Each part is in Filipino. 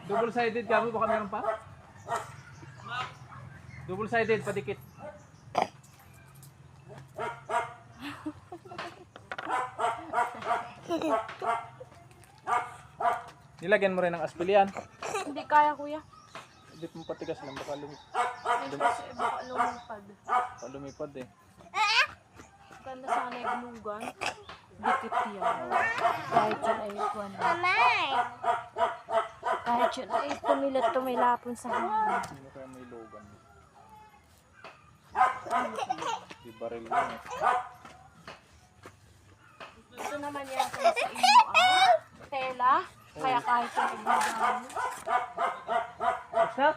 Double-sided ka mo, baka meron pa? Double-sided, padikit. Nilagyan mo rin ng aspil yan. Hindi kaya, kuya. Hindi mo patigas lang, baka lumipad. Hindi kasi baka lumipad. Baka lumipad eh. Ganda sana yung glugan. Dikit yan. Kahit yun ay ikuan. Kahit yun ay tumilat tumilapon sa hangin. Sino kaya may logan? Di baril lang eh. Ito naman yan sa inyo tela. Kaya kahit yun ay glugan. Basta?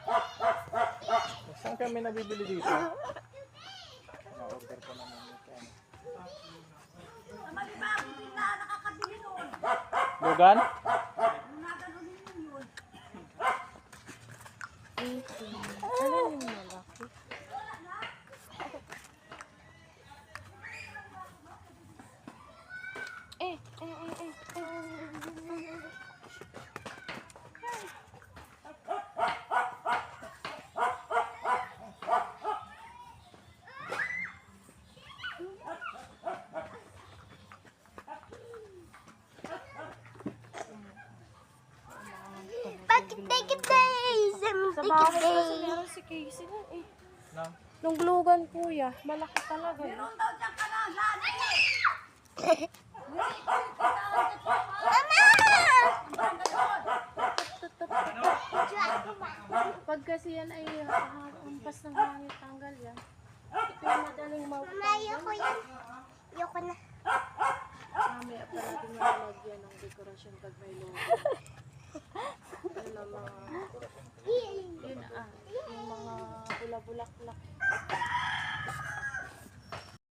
Saan kami nabibili dito? Na-order ko naman ito. Logan? 18. Ano yung malaki? Sa bahay kasi meron si Casey nun eh. Na? Nung glugan kuya, malaki talaga eh. Pag kasi yan ay hampas ng hangin tanggal yan. Ito yung madaling mawutanggal. Ayoko na. Mamaya pa natin nalagyan ng dekorasyon pag may logo. Yun ang mga, yung mga bula-bulaklak.